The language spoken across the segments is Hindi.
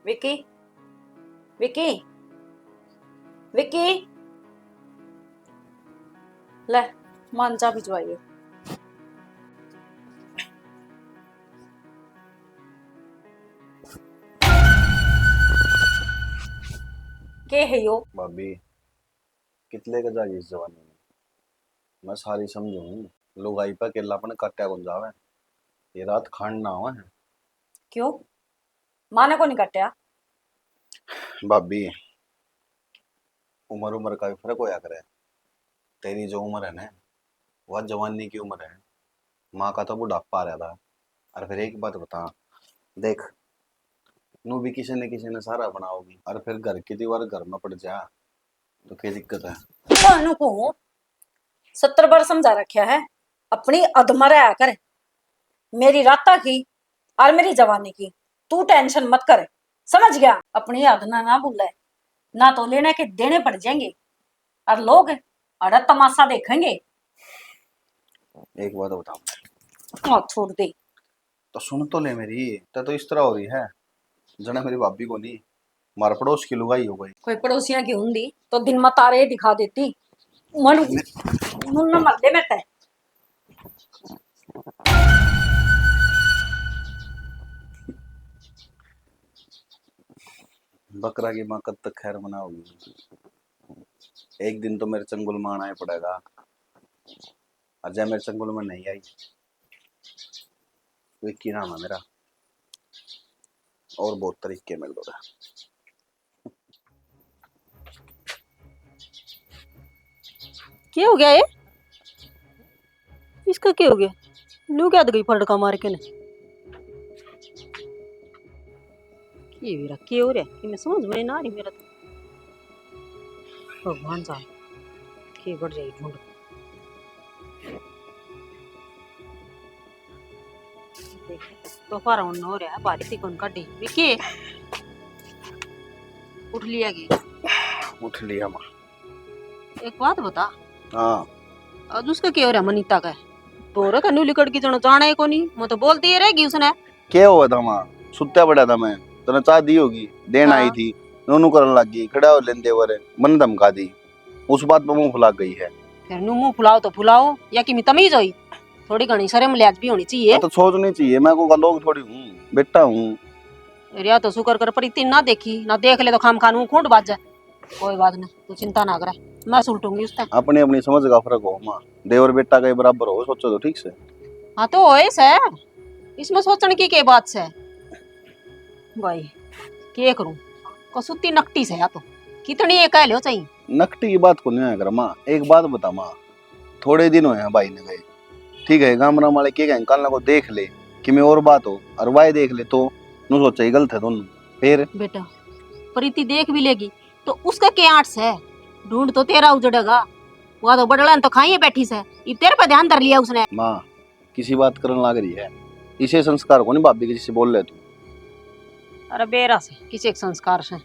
विकी विकी विकी ले मांजा भिजवाइए। के है यो? भाभी कितले का जागी इस जवानी में। मैं सारी समझूंगी लुगाई पे अकेलापन कट्या कौन जावे। ये रात खांड ना हुआ है। क्यों माने को नहीं कट्या? भाभी उम्र उम्र का भी फर्क होया करे। तेरी जो उम्र है ना वह जवानी की उम्र है। माँ का तो बुढ़ापा आ रहा था। और फिर एक बात बता देख, नू भी किसी ने सारा बनाओगी और फिर घर की दीवार घर में पड़ जा तो क्या दिक्कत है। मानू को 70 बार समझा रखा है अपनी अधमरा कर। मेरी राता की और मेरी जवानी की तू टेंशन मत कर, समझ गया? अपनी अधना ना भूले, ना तो लेने के देने पड़ जाएंगे और लोग अड़ा तमाशा देखेंगे। एक बात बताओ, हाँ छोड़ दे। तो सुन तो ले मेरी। तो इस तरह हो रही है जना मेरी भाभी को नहीं मार पड़ोस की लुगाई हो गई। कोई पड़ोसियां की हुंदी तो दिन में तारे दिखा देती। मन मुन्ना मरदे में तय। बकरा की माँ कब तक खैर मनाओगी। एक दिन तो मेरे चंगुल में आना ही पड़ेगा। अजय मेरे चंगुल में नहीं आई। विक्की नाम है मेरा और बहुत तरीके मिल दो। क्या हो गया ये? इसका क्या हो गया? लू क्या गई फड़का मार के ने? ये मेरा क्या हो रहा है? मैं समझ में ना आ रही मेरा तो। भगवान जान के बढ़ जाए ढूंढ। तो फराउंड हो रहा है बारिश कौन का डी विकी उठ लिया गया। उठ लिया माँ। एक बात बता, हाँ आज उसका क्या हो रहा है मनीता का? तोरे का न्यू लिकड़ की जनो जाना है कोनी, मैं तो बोलती ही रहेगी उसने। क्या हुआ था माँ? सुत्ता पड़ा था मैं। तूने चाह दी होगी देन आई थी। नोनू करने लग गई खड़ा हो लेंदे वर मन धमका दी। उस बात पर मुंह फुला गई है। फिर नु मुंह फुलाओ तो फुलाओ या कि मैं तमीज होई थोड़ी घनी शर्म लिहाज भी होनी चाहिए। तो सोचनी चाहिए मैं को लोग थोड़ी हूँ बेटा हूँ। रिया तो शुक्र कर पर इतनी ना देखी ना देख ले तो खाम खानू खूंट बाज जाए। कोई बात नहीं तू चिंता ना करे, मैं सुलटूंगी उससे। अपनी अपनी समझ का फर्क हो माँ। देवर बेटा का बराबर हो सोचो तो ठीक से। हाँ तो होए से इसमें सोचने की क्या बात से भाई। क्या करूं कसुती नकटी से या तो कितनी एक कह लो चाहिए। नकटी की बात को नहीं कर माँ। एक बात बता माँ, थोड़े दिन हुए हैं भाई ने गए ठीक है गामरा वाले के कहें कल को देख ले कि मैं और बात हो और वाई देख ले तो नु सोचा ही गलत है दोनों। फिर बेटा प्रीति देख भी लेगी तो उसका क्या आर्ट्स है? ढूंढ तो तेरा उजड़ेगा। वह तो बड़ला तो खाई बैठी से ये तेरे पे ध्यान धर लिया उसने। माँ किसी बात करने लग रही है इसे संस्कार को नहीं भाभी के जिसे बोल रहे तू। अरे बेरा से किसी एक संस्कार से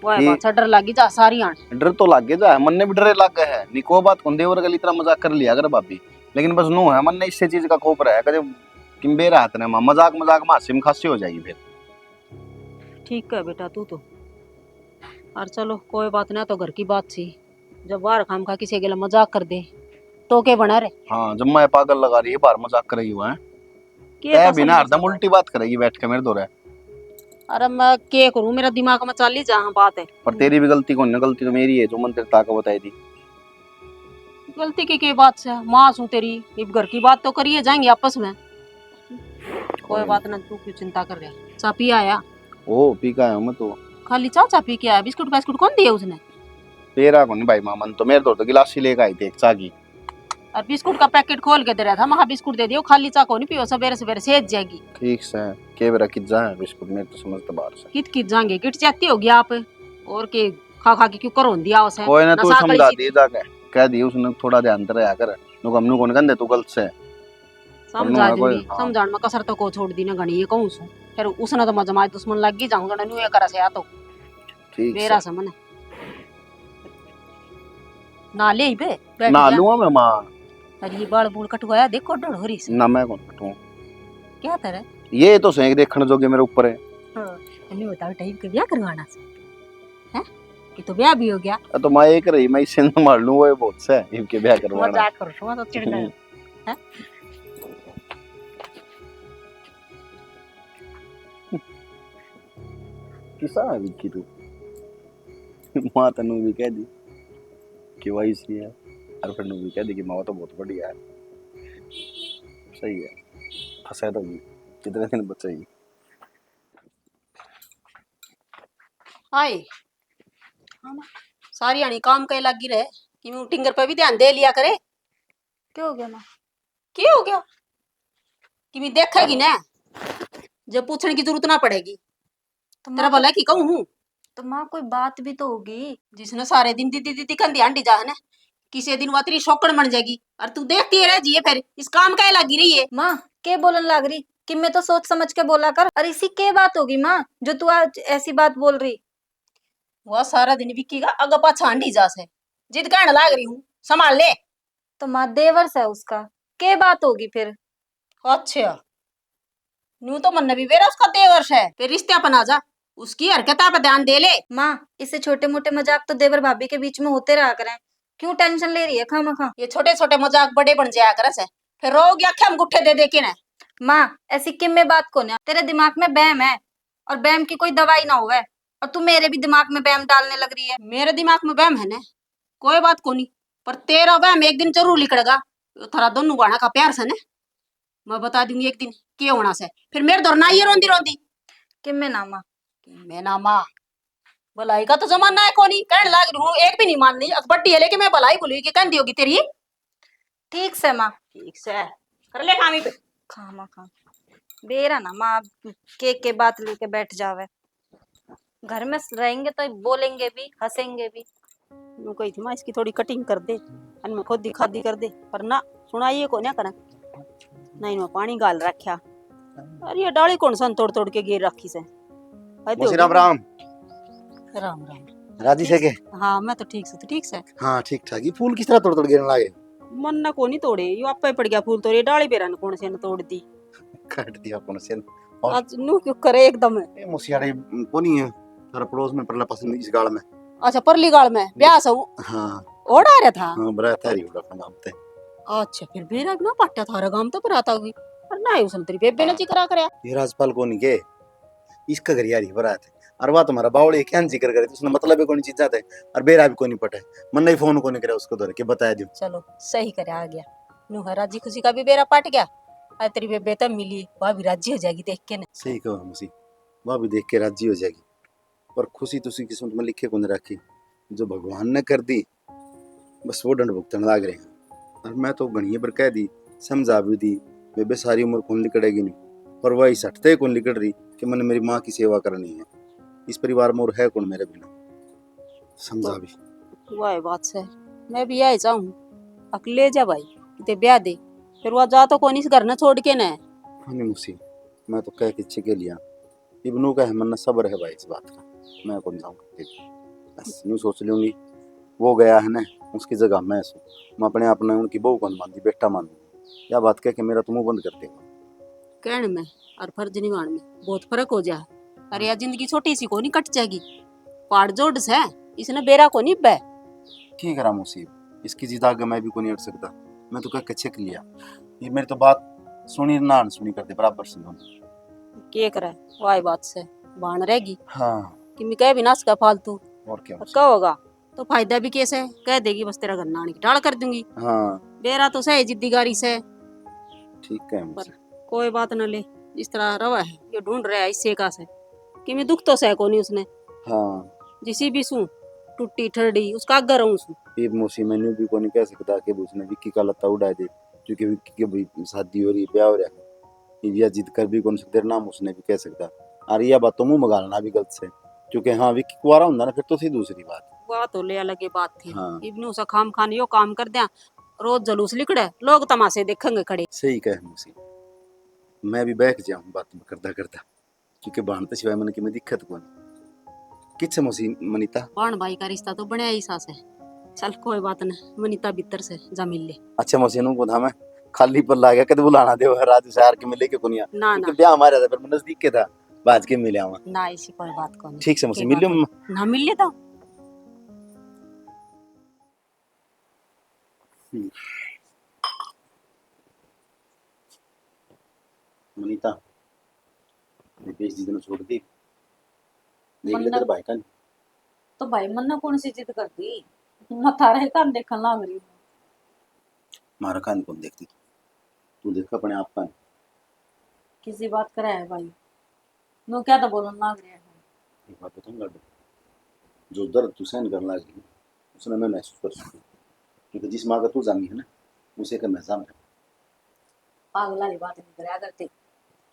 वह ये- बात से डर लगी जा सारी आंट। डर तो लागे जा मन ने भी डरे लग गए है निको बात कौन देवर गली इतना मजाक कर लिया अगर भाभी। लेकिन बस नो है मन ने इससे चीज का खोप रहा है कदे कि बेरा हाथ ने माँ मजाक मजाक में हास्य में खांसी हो जाएगी फिर। ठीक है बेटा तू तो। और चलो कोई बात ना तो घर की बात थी। जब बाहर खाम खा किसी के मजाक कर दे तो के बना रहे हाँ जब मैं पागल लगा रही है बाहर मजाक करेगी वह के बिना हरदम उल्टी बात करेगी बैठ के मेरे दो रहे। अरे मैं क्या करूं मेरा दिमाग में चल ही जहाँ बात है। पर तेरी भी गलती कौन है? गलती तो मेरी है जो मन तेरे ताका बताई थी। गलती की बात से माँ सू तेरी ये घर की बात तो करिए जाएंगे आपस में। कोई बात ना तू क्यों चिंता कर रहा है? चाय पी आया? ओ पी का मैं तो खाली चाय पी के आया? बिस्कुट बिस्कुट कौन दिया उसने? तेरा कौन भाई माँ मन तो मेरे तो गिलास ही लेकर आई थी एक चा की। और बिस्कुट का पैकेट खोल के दे रहा था महा बिस्कुट दे दियो खाली चा को नहीं पियो सवेरे सवेरे सेज जाएगी। ठीक से के बेरा किज्जा है बिस्कुट मेरे तो समझते बाहर से। कित कित जाएंगे गिट जाती होगी आप और के खा खा के क्यों करो दिया उसे। कोई ना तू नशा समझा करी दी जाके कह दी उसने थोड़ा ध्यान दे रहा कर नु हमनु कौन कहंदे तू गलत से समझा कोई- दूंगी हाँ। समझाण में कसर तो को छोड़ दी ना घणी ये कहूं सु फिर उसने तो मजमा दुश्मन लग गई जाऊंगा ना न्यू ये करा से या तो ठीक मेरा से समन ना ले बे बैठ ना गया। लूंगा मैं माँ। अरे ये बाल बूल कटवाया देखो डर हो रही से ना मैं कौन कटूं क्या तरह। ये तो सही देखने जोगे मेरे ऊपर है। हाँ। नहीं होता बेटा इनके ब्याह करवाना से है कि तो ब्याह भी हो गया। तो मैं एक रही मैं इसे संभाल लूं वो बहुत से इनके ब्याह करवाना। मजाक करो सुमा तो चिढ़ गए हैं। किसा है विक्की तू मां तनु भी कह दी कि वही सी है और फिर भी कह दी कि माँ तो बहुत बढ़िया है। सही है फंसा तो भी कितने दिन बचे ही। हाय हाँ ना, सारी आनी काम कहीं लगी रहे कि मैं टिंगर पे भी ध्यान दे लिया करे। क्या हो गया माँ? क्या हो गया कि मैं देखेगी ना जब पूछने की जरूरत ना पड़ेगी। तो तेरा भला की कहूँ हूँ तो माँ कोई बात भी तो होगी। जिसने सारे दिन दीदी दीदी कंधी आंटी जा है ना किसी दिन वो तेरी शौकड़ बन जाएगी और तू देखती रह जी फिर इस काम का लगी रही है। माँ के बोलन लग रही कि मैं तो सोच समझ के बोला कर। और इसी के बात होगी माँ जो तू आज ऐसी बात बोल रही। वह सारा दिन विक्की का अग पाछा आंटी जा से जिद कहने लाग रही हूँ संभाल ले। तो माँ देवर्स है उसका, के बात होगी फिर। अच्छा न्यू तो मन भी मेरा उसका देवर्ष है फिर रिश्ते अपन आ जा उसकी हरकत पर ध्यान दे ले। माँ इससे छोटे मोटे मजाक तो देवर भाभी के बीच में होते रहा करें, क्यों टेंशन ले रही है खामखा। ये छोटे छोटे मजाक बड़े बन जाया करे से फिर रोग या हम गुट्ठे दे दे के ना। माँ ऐसी किम में बात को ना, तेरे दिमाग में बैम है और बैम की कोई दवाई ना होवे और तू मेरे भी दिमाग में बैम डालने लग रही है। मेरे दिमाग में वहम है ना कोई बात को नहीं पर तेरा वहम एक दिन जरूर निकलेगा। थारा दोनों गाना का प्यार से ना मैं बता दूंगी एक दिन क्या होना से फिर मेरे दौर ना ये रोंदी रोंदी किम में ना माँ। मैं ना माँ भलाई का तो जमाना है कोनी कहने लाग रही हूँ एक भी नहीं माननी बड्डी है लेकिन मैं भलाई बोली कि कहती होगी तेरी। ठीक से माँ। ठीक से कर ले खामी पे खामखा बेरा ना माँ के बात लेके बैठ जावे। घर में रहेंगे तो बोलेंगे भी हंसेंगे भी। मैं कही थी माँ इसकी थोड़ी कटिंग कर दे और मैं खुद खादी कर दे पर ना सुनाइए को ना करा नहीं मैं पानी गाल रखा। अरे ये डाली कौन सन तोड़ तोड़ के गिर रखी से। राम राम राम राम राजी से के। हाँ मैं तो ठीक से तो ठीक से। हाँ ठीक ठाक ये फूल किस तरह तोड़ तोड़ गिरने लगे। मन ना को नहीं तोड़े यो आपा ही पड़ गया फूल तोड़े डाली बेरा ने कौन से ने तोड़ दी काट दिया कौन से आज नू क्यों करे एकदम। ए मुसियारे कोनी है थारा पड़ोस में परला पसंद इस गाल में। अच्छा परली गाल में ब्याह से हाँ ओढ़ा रहा था। हाँ बड़ा थारी उड़ा अपना गांव ते। अच्छा फिर बेरा ना पाटा थारा गांव तो पर आता हुई पर ना ही उसने तेरी बेबे ने जिक्र करया। ये राजपाल कोनी के इसका घर यारी बरात है और बात तुम्हारा बावड़ी क्या जिक्र करे उसने मतलब है कोनी चीज है और बेरा भी कोनी पटे मन नहीं फोन कोनी करे उसको धर के बताया दियो। चलो सही करे आ गया नू है राजी खुशी का भी बेरा पाट गया और तेरी बेबे तो मिली वह भी राजी हो जाएगी देख के ना। सही कहो मुसी वह भी देख के राजी हो जाएगी पर खुशी तुसी किस्मत में लिखे कौन रखी जो भगवान ने कर दी बस वो दंड भुगतन लाग रहे हैं। और मैं तो गणिये पर कह दी समझा भी दी बेबे सारी उम्र कौन लिकड़ेगी नहीं पर वही सटते कौन लिकड़ रही कि मैंने मेरी माँ की सेवा करनी है इस परिवार में और है कौन मेरे बिना समझा भी। वह बात से मैं भी यही चाहूँ अकेले जा भाई किते ब्याह दे फिर वह जा तो कौन इस घर न छोड़ के ना। हनी मुसी मैं तो कह के छिके लिया इब्नू का है मन सब्र है भाई इस बात का मैं कौन जाऊँगा बस यूँ सोच लूँगी वो गया है ना उसकी जगह मैं अपने आप ने उनकी बहू कौन मान दी बेटा मान दी या बात कह के मेरा तो मुंह बंद कर देगा। कहने में और फर्ज निभाने में बहुत फर्क हो जाए। अरे यार जिंदगी छोटी सी को नहीं कट जाएगी पाड़ जोड़ से इसने बेरा को नहीं बे ठीक है मुसीब इसकी जिद आगे मैं भी को नहीं अड़ सकता मैं तो कह के छिक लिया ये मेरी तो बात सुनी ना सुनी कर दे बराबर से दोनों के करे वाई बात से बाण रहेगी। हाँ कि मैं कह भी ना सका फालतू और क्या क्या होगा तो फायदा भी कैसे कह देगी बस तेरा घर नानी की टाल कर दूंगी। हाँ बेरा तो सही जिद्दीगारी से ठीक है मुसी कोई बात न ले जिस तरह रवा है ये ढूंढ रहा है इससे का से कि मैं दुख तो सह को नहीं उसने हाँ जिसी भी सू टूटी ठरडी उसका अगर रहूं सू ये मुसी मैंने भी को नहीं कह सकता कि उसने विक्की का लत्ता उड़ा दे क्योंकि विक्की की भी शादी हो रही ब्याह हो रहा है ये जिद कर भी कौन सकते नाम उसने भी कह सकता और यह बात तो मुंह मगालना भी गलत से क्योंकि हाँ विक्की कुआरा होता ना फिर तो थी दूसरी बात बात तो ले अलग बात थी। हाँ। इब्नू सा खाम खान यो काम कर दिया रोज जलूस लिकड़े लोग तमाशे देखेंगे खड़े। सही कह मुसी मैं भी बैठ जाऊँ बात में करता करता क्योंकि बांधते सिवाय मन की में दिक्कत कौन किच मुसी मनीता बाण भाई का रिश्ता तो बने ही सास है चल कोई बात नहीं मनीता भीतर से जा मिल ले। अच्छा मुसी नु को था मैं खाली पर ला गया कद बुलाना दे राजू शहर के मिले के कुनिया ना ना ब्याह हमारे था फिर नजदीक के था बाज के मिले आवा ना इसी कोई बात को नहीं ठीक से मुझसे की मिलियो बात हो? ना मिले तो मनीता मैं 20 दिन छोड़ दी देख ले मन्ना तेरे भाई का तो भाई मन्ना कौन सी जिद कर दी? मैं थारे कान देखने लाग रही हूँ। मारा कान कौन देखती तू देख अपने आप का किसी बात करे है भाई, नो क्या तो बोलने लाग रहे हैं। एक बात बताऊं लाडो जो दर्द तू सहन करने लगी उसने मैं महसूस कर सकती क्योंकि जिस माँ का तू जामी है ना उसे का मैं जाम है पागल वाली बात नहीं करे करते।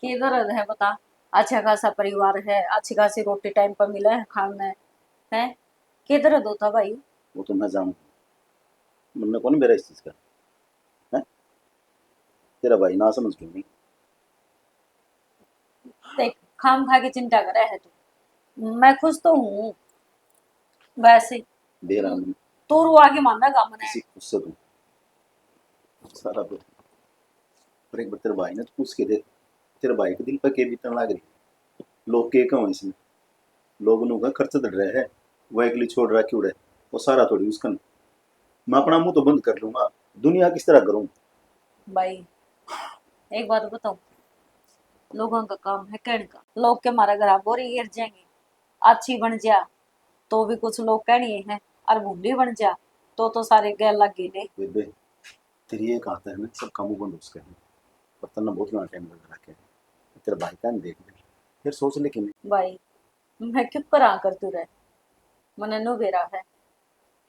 की दर्द है बता? अच्छा खासा परिवार है, अच्छी खासी रोटी टाइम पर मिले है खाने है, की दर्द होता भाई? वो तो मैं जाम मन कौन मेरा इस चीज का है तेरा भाई ना समझ क्यों नहीं देख खाम खा के चिंता करे है तू, मैं खुश तो हूँ वैसे। दे रहा हूँ तू रो आगे मानना गा मने। किसी खुद से तू सारा पर एक बार तेरे भाई ने तो पूछ के दे तेरे भाई के दिल पर के बीतने लग रही लोग के कम इसमें लोग नु का खर्च दड़ रहे है वो अकेली छोड़ रहा क्यों रहे वो सारा थोड़ी उसका मैं अपना मुंह तो बंद कर लूंगा दुनिया किस तरह करूं भाई एक बात बताऊं, लोगों का काम है कहने का, लोग के मारा घर बोरी गिर जाएंगे। अच्छी बन जा तो भी कुछ लोग कहनी है, और भूली बन जा तो सारे गैर लग गए ने। बेबे तेरी एक आता है ना सब कामों बंद उसके हैं पर तन्ना बहुत लंबा टाइम लग रहा है तेरे भाई का नहीं देख ले फिर सोच ले कि भाई मैं क्यों करा कर तू रहे, मने नो बेरा है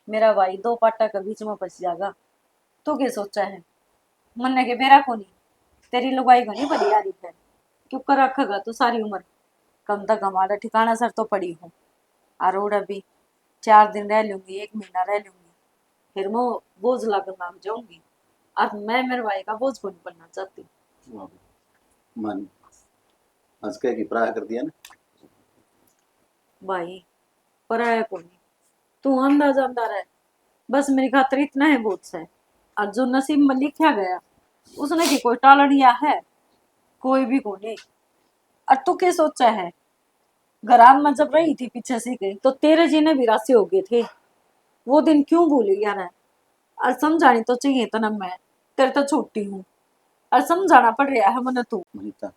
मेरा भाई दो पाटा के बीच में फंस जाएगा। तू क्या सोचा है? मन्ने के बेरा को नहीं, तेरी लुगाई को नहीं बड़ी यारी है, क्यों कर रखेगा तू सारी उम्र? कम तक हमारा ठिकाना सर तो पड़ी हूँ, और और अभी 4 दिन रह लूंगी, 1 महीना रह लूंगी, फिर मैं बोझ लगन लग जाऊंगी। और मैं मेरे भाई का बोझ को नहीं बनना चाहती। मन आज कह की प्राय कर दिया ना भाई पराया को नहीं, तू अंदाज अंदा रहे, बस मेरी खातिर इतना है बहुत से। और जो नसीब में लिखा गया उसने की कोई टालनिया है? कोई भी को नहीं। और तू क्या सोचा है, घरान में जब रही थी पीछे से गई तो तेरे जीने भी राशि हो गए थे, वो दिन क्यों भूल गया ना? और समझानी तो चाहिए तना, मैं तेरे तो छोटी हूँ और समझाना पड़ रहा है मने तू। मनीता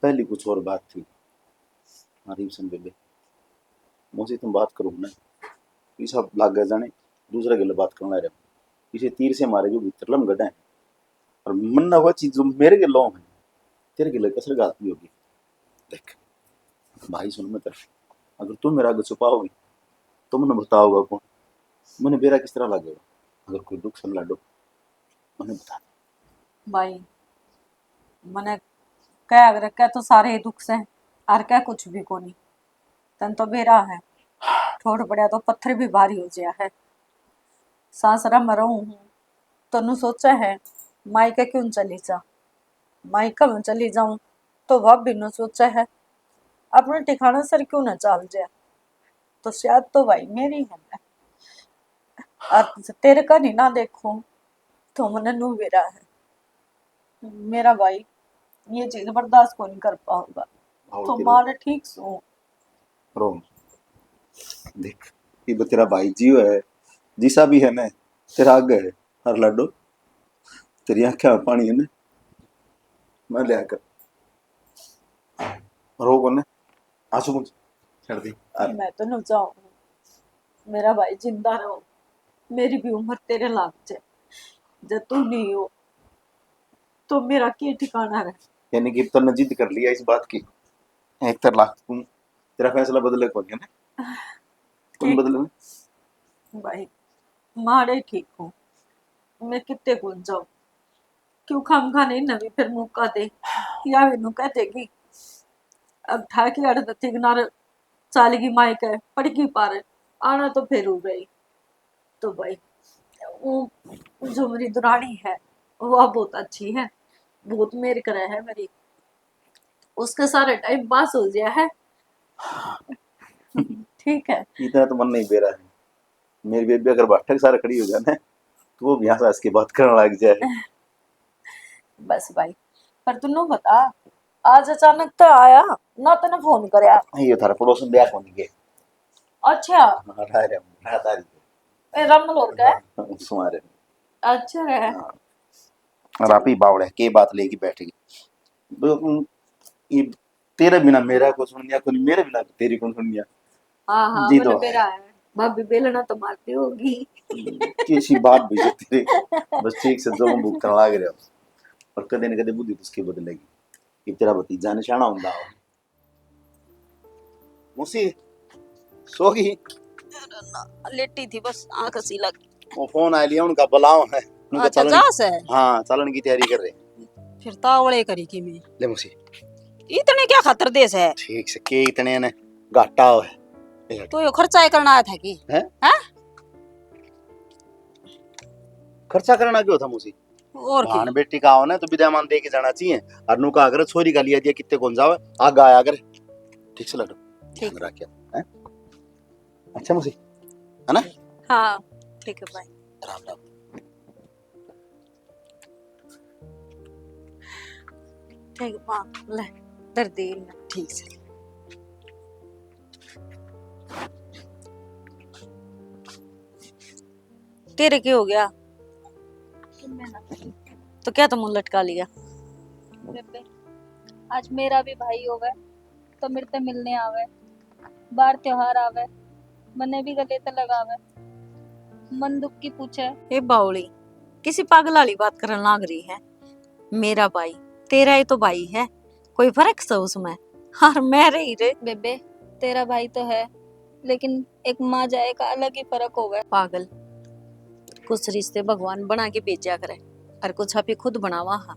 पहली कुछ और बात थी हमारी सुन बेबे मुझसे तुम बात करो ना ये सब लाग गए जाने दूसरे गले बात करना रहे इसे तीर से मारे जो भीतर लम गड्ढा है और मन ना हुआ चीज जो मेरे के लौ है तेरे गिले कसर गात भी होगी देख भाई सुन मैं तेरे अगर तुम मेरा आगे छुपाओगी तो मैंने बताओगा कौन मैंने बेरा किस तरह लगेगा अगर कोई दुख समझ लो मैंने बता भाई मने क्या अगर क्या तो सारे ही दुख से और क्या कुछ भी को नहीं, तन तो बेरा है ठोड़ पड़ा तो पत्थर भी भारी हो गया है। सासरा मरो हूँ तनु सोचा है मायके क्यों चली जा, मायका में चली जाऊं तो वह भी न सोचा है अपने ठिकाना सर क्यों न चाल जाए। तो शायद तो भाई मेरी है मैं, और तेरे का नहीं ना देखूं तो मने नू बेरा है मेरा भाई ये चीज बर्दाश्त को नहीं कर पाऊंगा। तो भाव मारे ठीक सो। रो देख ये तेरा भाई जियो है जिसा भी है ना तेरा आगे है हर लाडो तेरी आंखें में पानी है ना मैं ले आकर रो कोने आंसू मुझ छड़ दी मैं तो न चाहूँ मेरा भाई जिंदा रहो, मेरी भी उम्र तेरे लाग जाए, जब तू नहीं हो तो मेरा क्या ठिकाना रहे। यानी कि तूने जिद कर लिया इस बात की एक तर लाख तुम तेरा फैसला बदले कौन है ना कौन ठीक बदले भाई मारे ठीक हूँ, मैं कितने गुण जाऊँ, क्यों खाम खाने नवी फिर मौका दे, या वे कह देगी अब ठाकी अड़ तिगनार चालगी माइक है पड़की पार आना तो फिर हो गई। तो भाई वो जो मेरी दुरानी है वह बहुत अच्छी है, बहुत मेरे करे है मेरी, उसके सारे टाइम पास हो गया है। ठीक है इतना तो मन नहीं दे रहा है मेरी बेबी अगर बाठक सारा खड़ी हो जाए ना तो वो भी यहाँ से बात करने लग जाए बस भाई, पर तू नो बता आज अचानक तो आया ना, तने फोन करया। ये थारे पड़ोसन ब्याह कोनी के अच्छा अरे राता ए रमल और क्या है? सुमारे अच्छा है। और आप ही बावड़े के बात लेके बैठेगी ये तेरे बिना मेरा को सुन लिया कोनी, मेरे बिना तेरी कौन सुन लिया। हाँ हाँ जी मैंने तो बेरा है। भाभी बेलना तो मारती होगी। कैसी बात भी है तेरी, बस ठीक से जो भुगतन लाग रहे हो और कदे न कदे बुद्धि उसकी बदलेगी कि तेरा भतीजा निशाना हुंदा हो। मुसी सो गई? लेटी थी बस, आंख सी लग। वो फोन आ लिया उनका, बुलाओ है उनका अच्छा चलन। जा से हाँ चलन की तैयारी कर रहे। फिर तावड़े करी की मैं ले मुसी इतने क्या खातर देश है। ठीक से के इतने ने घाटा हो है तो ये खर्चा ही करना आया था कि हैं? हैं? खर्चा करना क्यों था मुसी? और की भान बेटी का हो ना तो विद्यमान दे के जाना चाहिए। और नु का अगर छोरी का लिया दिया कितने कौन जावे आग आया अगर ठीक से लड़ो ठीक। ध्यान रखिए हैं। अच्छा मुसी है ना? हाँ ठीक है भाई। राम राम। ठीक मां ले दर्दी ठीक से तेरे क्या हो गया? तो क्या तुम लटका लिया? बेबे आज मेरा भी भाई होवे तो मेरे ते मिलने आवे, बार त्योहार आवे मने भी गले ते लगावे, मन दुख की पूछे। ये बावली किसी पागल वाली बात करने लाग रही है। मेरा भाई तेरा ही तो भाई है, कोई फर्क से उसमें? और मैं रही रे बेबे तेरा भाई तो है लेकिन एक माँ जाए का अलग ही फर्क होवे। पागल। कुछ रिश्ते भगवान बना के भेजा करे और कुछ आप ही खुद बनावा हा।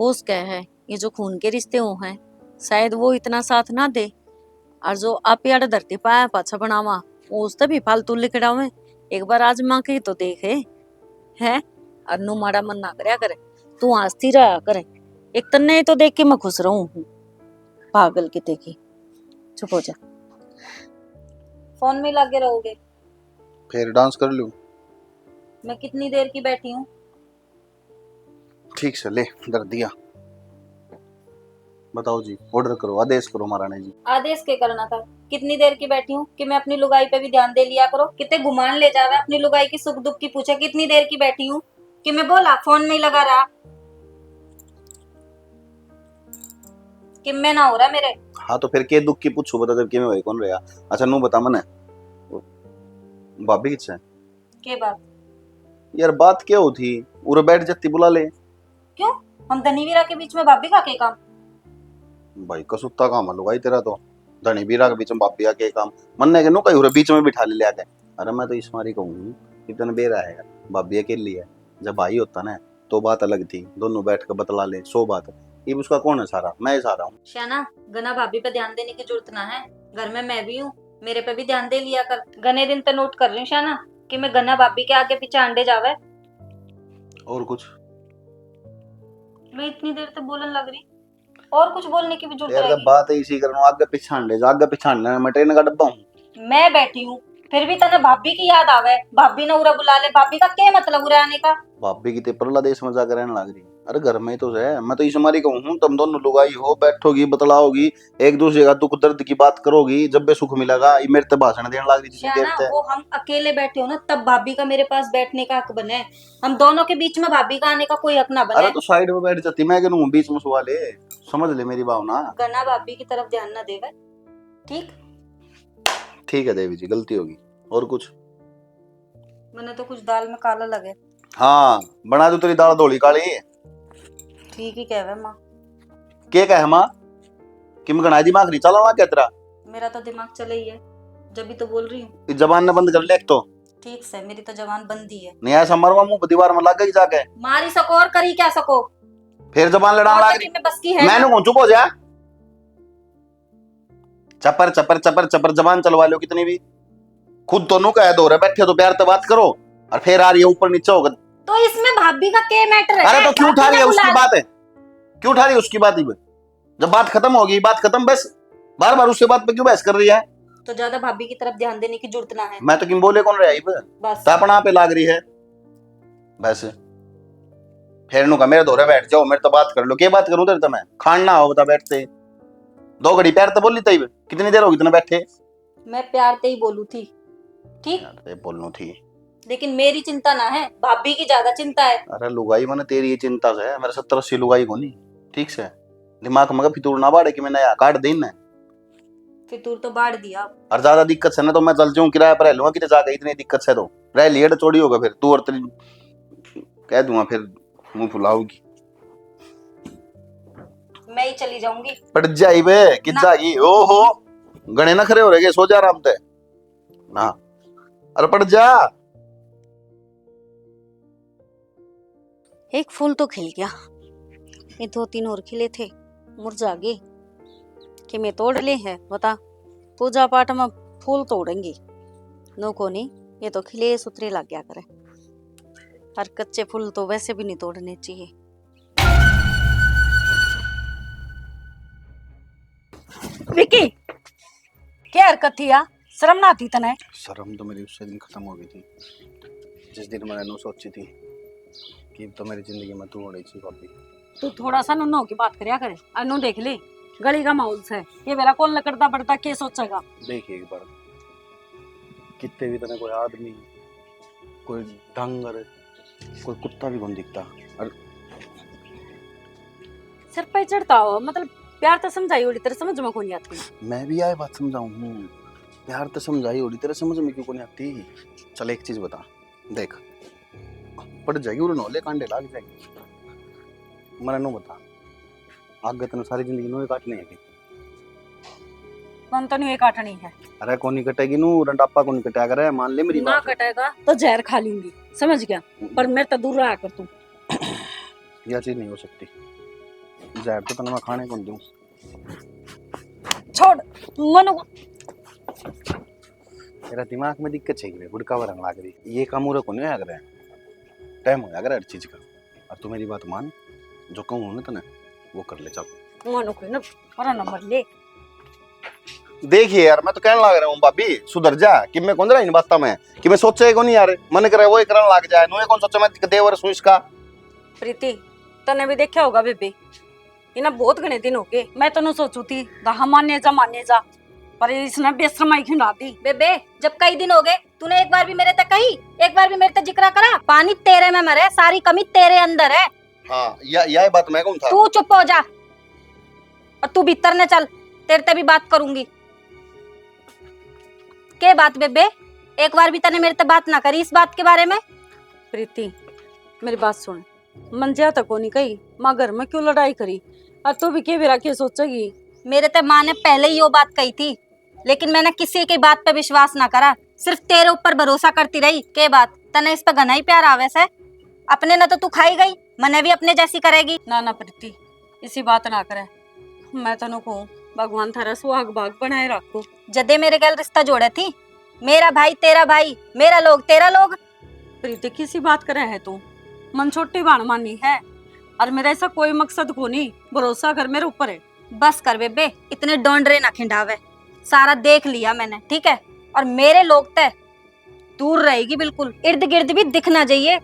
होश क्या है ये जो खून के रिश्ते हो हैं शायद वो इतना साथ ना दे, और जो आप यार धरती पाया पाछा बनावा वो उस भी फालतू लिखड़ावे। एक बार आज माँ के तो देखे है और नु मारा मन ना करया करे, तू हंसती रहा करे। एक तन्ने तो देख के मैं खुश रहूं हूँ। पागल किते की। चुप हो जा। फोन में लगे रहोगे? फिर डांस कर लूं? मैं कितनी देर की बैठी हूँ? ठीक से ले दर दिया। बताओ जी, ऑर्डर करो, आदेश करो महारानी जी। आदेश के करना था? कितनी देर की बैठी हूँ कि मैं अपनी लुगाई पे भी ध्यान दे लिया करो। कितने गुमान ले जावे अपनी लुगाई की सुख दुख की पूछे। कितनी देर की बैठी हूँ कि मैं बोला फोन में ही लगा रहा कि मैं ना हो रहा मेरे। हाँ तो फिर के दुख की पूछो बता जब के में भाई कौन रहा। अच्छा नु बता मने भाभी किससे के बात? यार बात क्या होती उरे बैठ जाती बुला ले। क्यों? हम धनीवीरा के बीच में भाभी का के काम? भाई कसुत्ता काम है लुगाई तेरा तो। धनी बीरा के बीच में बापी के काम मन्ने के नु कहीं उरे बीच में बिठा ले आके। अरे मैं तो इस मारी कहूँ इतने बेरा है यार, भाभी अकेली है। जब भाई होता ना तो बात अलग थी, दोनों बैठ कर बतला ले 100 बात। ये उसका कौन है सारा, मैं ही सारा हूँ। शाना गना भाभी पे ध्यान देने की जरूरत ना है, घर में मैं भी हूँ, मेरे पे भी ध्यान दे लिया कर। गने दिन तो नोट कर रही हूँ शाना कि मैं गना भाभी के आगे पीछे अंडे जावे। और कुछ मैं इतनी देर तक बोलने लग रही, और कुछ बोलने की भी जरूरत यार जब रहेगी? बात है इसी करनो आगे पिछाड़ ले, आगे पिछाड़ ले, मैं ट्रेन का डब्बा हूँ। मैं बैठी हूँ फिर भी तने भाभी की याद आवे, भाभी ने उरा बुला ले। भाभी का क्या मतलब उरा आने का? भाभी की ते परला देश में जाकर रहने लग रही। अरे घर में ही तो है, मैं तो इस मारी कहूँ तुम दोनों लुगाई हो, बैठोगी बतलाओगी एक दूसरे का दुख दर्द की बात करोगी, जब भी सुख मिलेगा ये मेरे ते भाषण देने लग रही थी शाना देर से। वो हम अकेले बैठे हो ना तब भाभी का मेरे पास बैठने का हक बने, हम दोनों के बीच में भाभी का आने का कोई हक ना बने। अरे तो साइड में बैठ जाती, मैं कहूँ बीच में सुवा ले, समझ ले मेरी भावना। गना भाभी की तरफ ध्यान ना देवे, ठीक? ठीक है देवी जी गलती होगी। और कुछ? मैंने तो कुछ दाल में काला लगे। हाँ बना दो तेरी दाल धोली काली। ठीक ही कहवे माँ। के कहे माँ कि मैं गणाई दिमाग नहीं चला ना क्या तेरा? मेरा तो दिमाग चले ही है, जब भी तो बोल रही हूँ। इस जबान ने बंद कर ले एक तो। ठीक से मेरी तो जवान बंदी है। नहीं ऐसा मरवा मुंह दीवार में लग गई जाके। मारी सको और करी क्या सको, फिर जबान लड़ा और लग तो रही। कि मैं बस की है मैंने ना। कौन चुप हो जा। चपर चपर चपर चपर जबान चलवा लो कितनी भी, खुद तो नु कह दो रहे बैठे तो प्यार से बात करो और फिर आ रही है ऊपर नीचे होगा। तो इसमें भाभी का क्या मैटर है? अरे तो क्यों उठा भाभी रही है ने उसकी बुला- बात है, क्यों उठा रही है उसकी बात ही? जब बात खत्म होगी बात खत्म, बस बार बार उससे बात पे क्यों बहस कर रही है? तो ज्यादा भाभी की तरफ ध्यान देने की जरूरत ना है। मैं तो क्यों बोले कौन रहा है बस तापना पे लाग रही है बस। फिर नु का मेरे दोरे बैठ जाओ, मेरे तो बात कर लो। क्या बात करूं तेरे तो मैं? खान ना हो बता बैठते 2 घड़ी पैर तो बोली तई कितनी देर होगी इतना बैठे? मैं प्यार से ही बोलू थी, ठीक। यार ये बोलनो थी। लेकिन मेरी चिंता ना है, भाभी की ज्यादा चिंता है। अरे लुगाई मैंने तेरी ये चिंता से मेरे 70-80 लुगाई को नहीं ठीक से दिमाग में फितूर ना बाड़े कि मैं नया काट देना है। फितूर तो बांट दिया। और ज्यादा दिक्कत से ना तो मैं चल जाऊं किराया पर रह लूंगा कि जाके इतनी दिक्कत से तो रह लिए तो चोरी होगा फिर तू और तेरी कह दूंगा फिर मुंह फुलाओगी। मैं ही चली जाऊंगी। पड़ जाई बे कि जागी ओहो गणे ना खरे हो रहे सो जा आराम से ना। अरे पड़ जा। एक फूल तो खिल गया, ये 2-3 और खिले थे मुरझा गए कि मैं तोड़ ले है। बता, पूजा पाठ में फूल तोड़ेंगी नो को नहीं, ये तो खिले सुतरे लग गया करे। और कच्चे फूल तो वैसे भी नहीं तोड़ने चाहिए। विकी क्या हरकत थी यार, शर्म ना आती तने? शर्म तो मेरी उससे दिन खत्म हो गई थी जिस दिन मैंने नो सोची थी कि तो मेरी जिंदगी में तू होनी चाहिए भाभी। तू थोड़ा सा नुनो की बात करया करे। अनु देख ले गली का माहौल से ये मेरा कौन लकड़ता पड़ता के सोचेगा। देखिए एक बार कितने भी तने कोई आदमी कोई डांगर कोई कुत्ता भी कौन दिखता और सिर पे चढ़ता हो मतलब प्यार तो समझाई होड़ी तेरे समझ में कौन नहीं आती। मैं भी आए बात समझाऊं प्यार तो समझाई होड़ी तेरे समझ में क्यों नहीं आती। चल एक चीज बता देख पड़ जाएगी उन्हें नौले कांडे लाग जाएगी मैंने नो बता आगे तेने सारी जिंदगी नो काटनी है मन तो नहीं काटनी है। अरे कौन नहीं कटेगी नू रंडापा कौन कटा करे मान ले मेरी ना बात कटेगा तो जहर खा लूंगी समझ गया, पर मेरे तो दूर रहा कर तू। यह चीज नहीं हो सकती जहर तो तने मैं खाने कौन दूं। छोड़ मनु तेरा दिमाग में दिक्कत चाहिए गुड़का रंग लाग रही ये काम को नहीं आग रहा है टाइम हो जाएगा हर चीज का। और तू मेरी बात मान जो कहूँ ना तने वो कर ले चल। मनु को ना और नंबर ले। देखिए यार मैं तो कहने लग रहा हूँ भाभी सुधर जा कि मैं कौन रहा इन बात में कि मैं सोचे को नहीं यार मन करे वो करने लग जाए नो कौन सोचा मैं देवर सुन इसका। प्रीति तने भी देखा होगा बेबे इन्हें बहुत घने दिन हो गए मैं तनु सोचू थी दहा मान्य जा पर इसने बेशरमाई खिंडा दी। बेबे जब कई दिन हो गए तूने एक बार भी मेरे तक कही, एक बार भी मेरे तक जिक्र करा। पानी तेरे में मरे, सारी कमी तेरे अंदर है। हाँ यह बात मैं कौन था। तू चुप हो जा और तू भीतर न चल, तेरे ते भी बात करूंगी। के बात बेबे एक बार भी तने मेरे ते बात ना करी इस बात के बारे में। प्रीति मेरी बात सुन मंजिया तक को नहीं कही माँ घर में क्यों लड़ाई करी और तू भी के बेरा के सोचेगी। मेरे ते माँ ने पहले ही वो बात कही थी लेकिन मैंने किसी की बात पे विश्वास ना करा, सिर्फ तेरे ऊपर भरोसा करती रही। के बात तने इस पे घना ही प्यार आवे से, अपने न तो तू खाई गई मने भी अपने जैसी करेगी। ना ना प्रीति इसी बात ना करे मैं तनु कहूँ भगवान थारा सुहाग भाग बनाए रखो। जदे मेरे गल रिश्ता जोड़े थी, मेरा भाई तेरा भाई, मेरा लोग तेरा लोग। प्रीति किसी बात करे है तू मन छोटी बाण मानी है और मेरा ऐसा कोई मकसद को नहीं, भरोसा कर मेरे ऊपर है। बस कर बेबे इतने डोंडरे ना खिंडावे, सारा देख लिया मैंने ठीक है। और मेरे लोग ते दूर रहेगी बिल्कुल, इर्द गिर्द भी दिखना चाहिए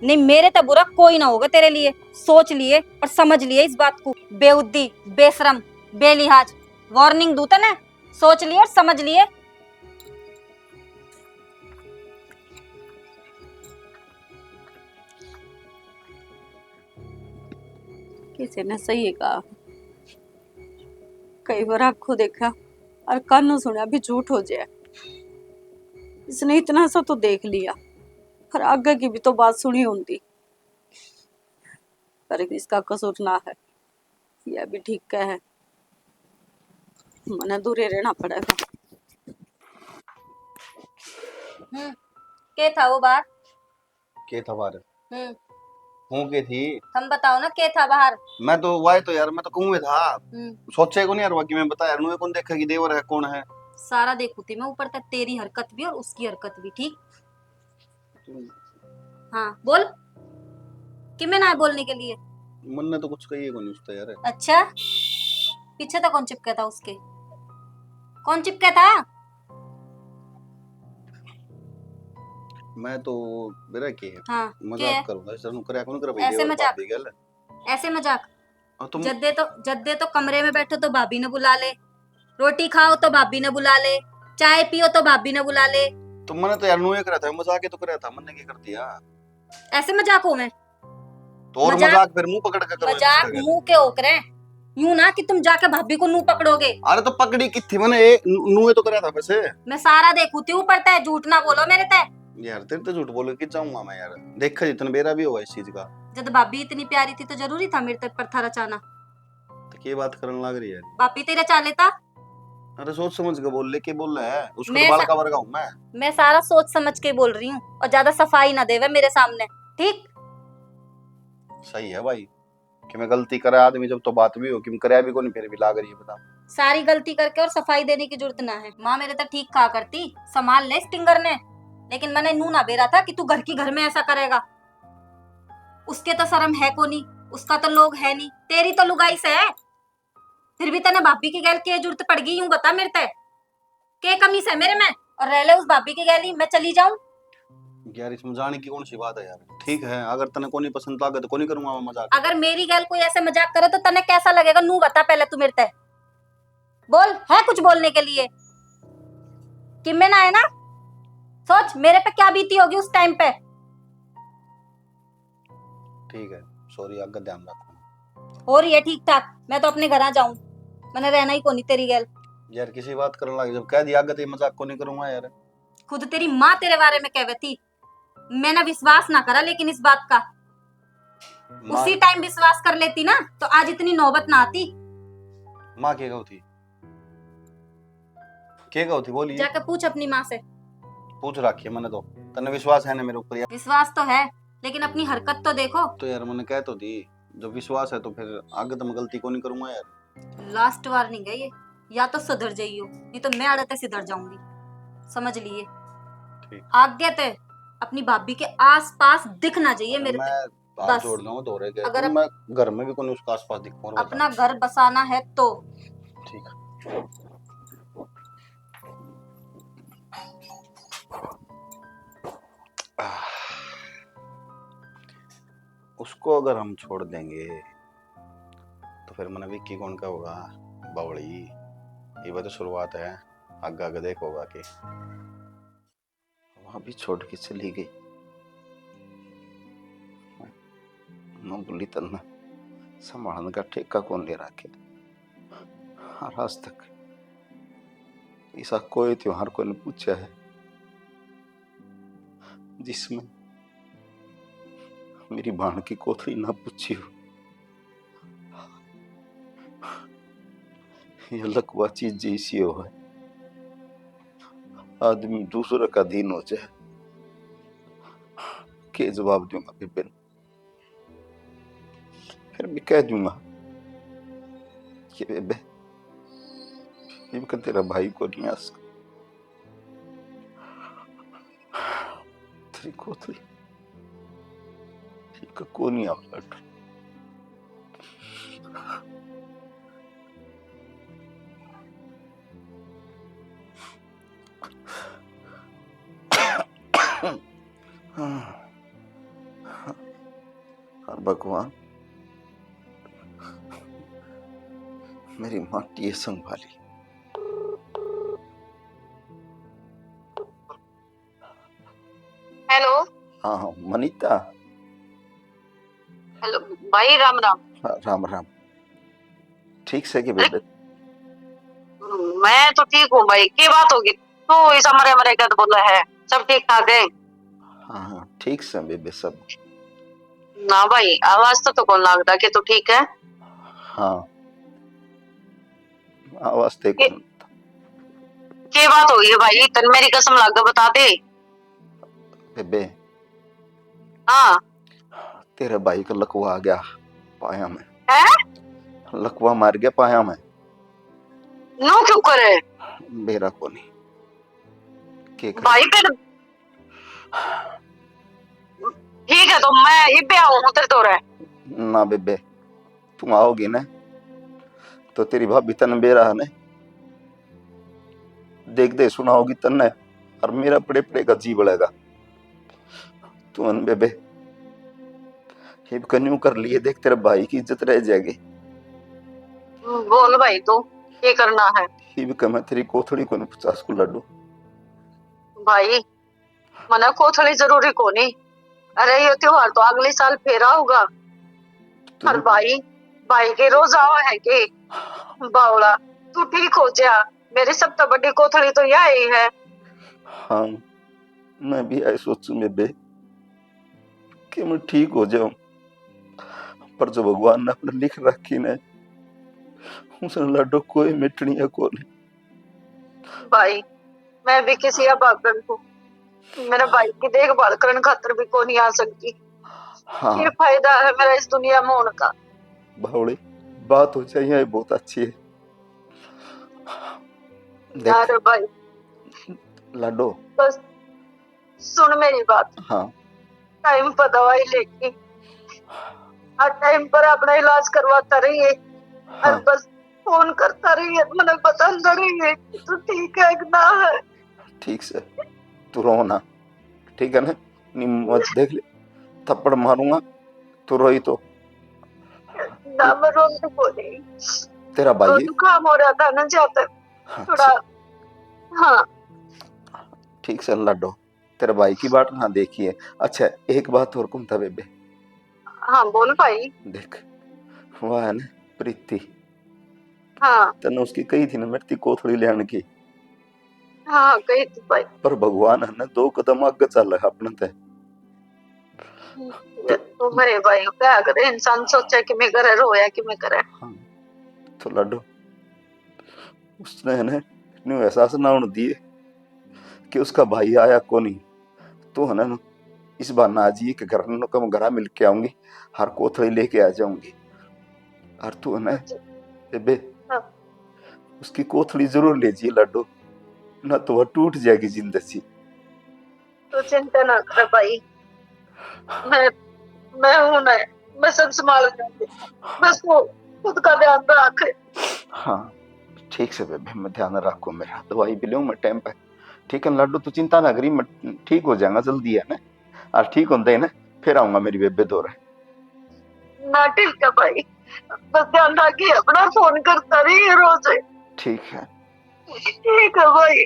नहीं। मेरे ते बुरा कोई ना होगा तेरे लिए, सोच लिए और समझ लिए इस बात को। बेउद्दी बेशरम बेलिहाज वार्निंग दूता ना, सोच लिए और समझ लिए। किसी ने सही कहा कई बार आंखों देखा और कानों सुना भी झूठ हो जाए। इसने इतना सा तो देख लिया पर आगे की भी तो बात सुनी होती, पर इसका कसूर ना है यह भी ठीक का है, मना दूर रहना पड़ेगा। के था वो बाहर? के था बाहर हूँ के थी हम बताओ ना के था बाहर। मैं तो वाई तो यार मैं तो कहूँ था सोचे को नहीं यार बाकी मैं बता यार नुए कौन देखा कि देवर है कौन है। सारा देखू थी मैं ऊपर तक, तेरी हरकत भी और उसकी हरकत भी ठीक। हाँ बोल कि मैं ना बोलने के लिए। मन ने तो कुछ कही को नहीं उसका यार। अच्छा पीछे तो कौन चिपका था उसके, कौन चिपका था? मैं तो मेरा की है हाँ के मजाक करूंगा सर करे कौन कर भाई ऐसे और मजाक? भाभी गल ऐसे मजाक? और तुम जद्दे तो कमरे में बैठो तो भाभी ने बुला ले, रोटी खाओ तो भाभी ने बुला ले, चाय पियो तो भाभी ने बुला ले। तुम मैंने तो यार नुए करा था मजाक ही तो करा था मैंने क्या कर दिया ऐसे मजाक हो मैं? तो और मजाक- मजाक फिर मुंह पकड़ के करो मजाक इसका मुंह के ओकरे, यूं ना कि तुम जाके भाभी को मुंह पकड़ोगे। अरे तो पकड़ी की थी मैंने नुए तो करा था वैसे मैं सारा देखू त्यू पड़ता है, झूठ ना बोलो मेरे ते। यार तेरे तो झूठ बोल के चाहूंगा मैं यार देखा जितना बेरा भी होगा इस चीज का जब भाभी इतनी प्यारी थी तो जरूरी था मेरे ते पर था रचाना। तो क्या बात करने लग रही है भाभी तेरा चा लेता। अरे सोच समझ के बोल ले के बोल रहा है उसको मैं तो बाल सा- का वर्गा हूं मैं सारा सोच समझ के बोल रही हूँ, और ज्यादा सफाई ना देवे मेरे सामने, ठीक? सही है भाई कि मैं गलती करे आदमी जब तो बात भी हो कि मैं करे भी को नहीं फिर भी लाग रही है बता सारी गलती करके और सफाई देने की जरूरत ना है। माँ मेरे तो ठीक कहा करती, संभाल ले स्टिंगर ने, लेकिन मैंने नू ना बेरा था कि तू घर की घर में ऐसा करेगा। उसके तो शर्म है को नहीं, उसका तो लोग है नहीं, तेरी तो लुगाई से है। फिर भी तने भाभी की गैल की जरूरत पड़ गई, यूं बता मेरे ते के कमी से मेरे में, और रह ले उस भाभी की गैली मैं चली जाऊं। यार इसमें जाने की कौन सी बात है यार ठीक है अगर तने को नहीं पसंद लागे तो को नहीं करूंगा मैं मजाक अगर मेरी गैल कोई ऐसे मजाक करे तो तने कैसा लगेगा, नू बता पहले तू मेरे ते। बोल, है कुछ बोलने के लिए? कि मैं ना है ना, सोच मेरे पे क्या बीती होगी उस टाइम पे। ठीक है सॉरी आगे ध्यान रखूंगा हो रही है ठीक ठाक, मैं तो अपने घर आ जाऊं, मैंने रहना ही कोनी तेरी गैल। यार किसी बात करने लगे जब कह दिया आगे तो ये मजाक को नहीं करूंगा यार खुद तेरी माँ तेरे बारे में कहवे थी, मैंने विश्वास ना करा, लेकिन इस बात का माँ उसी टाइम विश्वास कर लेती ना तो आज इतनी नौबत ना आती। माँ क्या कहू थी बोलिए जाके पूछ अपनी माँ से। पूछ रखी है मैंने तो तने विश्वास है ना मेरे ऊपर यार विश्वास तो है, लेकिन अपनी हरकत तो देखो। तो यार मैंने कह तो दी जब विश्वास है तो फिर आगे तो मैं गलती को नहीं करूंगा यार लास्ट वार्निंग है ये, या तो सुधर जाइयो, नहीं तो मैं आड़ते सुधर जाऊंगी, समझ लिए? ठीक आगे ते अपनी भाभी के आस पास दिख ना जाइए मेरे मैं पे, हाथ बस। जोड़ दूंगा दो रह गए अगर मैं घर में भी कोई उसके आसपास दिखूं और अपना घर बसाना है तो ठीक है उसको अगर हम छोड़ देंगे तो फिर मैंने विक्की कौन का होगा बावड़ी ये बात तो शुरुआत है आगे आगे देख होगा कि वहां भी छोड़ के चली गई न बोली तन्ना संभालने का ठेका कौन ले रखे और आज तक ऐसा कोई त्योहार को नहीं पूछा है जिसमें मेरी बाण की कोथली ना पूछी हो ये लकवा चीज जैसी हो है आदमी दूसरे का दिन हो जाए के जवाब दूंगा बिपिन फिर मैं कह दूंगा कि बेबे तेरा भाई को नहीं आ सकता तेरी कोथली को नहीं आ और भगवान मेरी माटी संभाली हेलो हाँ हाँ मनीता हेलो भाई राम राम। हाँ, राम राम ठीक से कि बेबे मैं तो ठीक हूँ भाई, की बात होगी तो ऐसा मरे मरे क्या तो बोला है, सब ठीक ठाक है? हाँ हाँ ठीक से बेबे सब ना भाई आवाज तो कौन लगता कि तू ठीक है? हाँ आवाज देखो की बात होगी है भाई, तन मेरी कसम लग बता दे। बेबे हाँ तेरे भाई का लकवा आ गया पाया में है, लकवा मार गया पाया में नो क्यों करे मेरा को नहीं के भाई? फिर ठीक है तो मैं ये पे आऊँ तेरे तो रहे ना बेबे तुम आओगी ना तो तेरी भाभी तन बेरा है देख दे सुनाओगी तन्ने और मेरा पड़े पड़े का जी बढ़ेगा तू अन बेबे हिब कन्यू कर लिए, देख तेरा भाई की इज्जत रह जाएगी। बोल भाई तू ये करना है। हिब कमा तेरी कोथड़ी को 50 को लड्डू। भाई मना कोथली जरूरी को नहीं। अरे ये त्योहार तो अगले साल फेरा होगा। और भाई भाई के रोज आओ है के बावला तू ठीक हो जा। मेरी सबसे बड़ी कोथली तो यही है। हाँ मैं भी ऐसा सोचूं बेबे कि मैं ठीक हो जाऊं, पर जो भगवान ने अपने लिख रखी ने उसने लड्डू कोई मिटनी है को नहीं। भाई मैं भी किसी अभागन को मेरे भाई की देखभाल करने खातर भी को नहीं आ सकती। ये हाँ फायदा है मेरा इस दुनिया में होने का। बावड़ी बात हो जाए ये बहुत अच्छी है। देख अरे भाई लड्डू, बस सुन मेरी बात। हाँ टाइम पर दवाई लेके और टाइम पर अपना इलाज करवाता रहिए। और हाँ बस फोन करता रहिए, मैंने बताता रहिए कि तू ठीक है कि ना है। ठीक से तू रो ना, ठीक है ना? मत देख ले थप्पड़ मारूंगा तू रोई तो। ना मैं रोन तो बोली तेरा और भाई है। जुकाम हो रहा था ना जाता हाँ, थोड़ा। हाँ ठीक से लड्डू तेरे भाई की बात ना देखिए। अच्छा एक बात और कहूं था बेबे, हाँ बोल भाई। देख वह है ना प्रीति, हाँ तने उसकी कही थी ना मेरी कोथड़ी ले आने की, हाँ कही थी भाई। पर भगवान है ना 2 कदम आगे चल रहा अपने ते। तो मेरे भाई क्या करे, इंसान सोचा कि मैं करे रोया कि मैं करे। हाँ तो लड्डू उसने है ना न्यू एहसास ना होने दिए कि उसका भाई आया को नहीं। तो है ना इस बार ना जी के घर न कम घरा मिल के आऊंगी, हर कोथड़ी लेके आ जाऊंगी। और तू है ना बेबे हाँ। उसकी कोथड़ी जरूर ले जी लड्डू, ना तो वह टूट जाएगी जिंदगी। तो चिंता ना करे भाई, मैं मैं हूं ना, मैं सब संभाल लूंगी। बस वो खुद का ध्यान रख। हाँ ठीक से बेबे मैं ध्यान रखू, मेरा दवाई भी लूँ मैं टाइम पे। ठीक है लड्डू तू चिंता ना करी, मैं ठीक हो जाऊंगा जल्दी है ना। और ठीक होता है ना फिर आऊंगा मेरी बेबे दो रहे। ना ठीक है भाई, बस ध्यान रखिए अपना, फोन करता रहिए रोज। ठीक है। ठीक है भाई।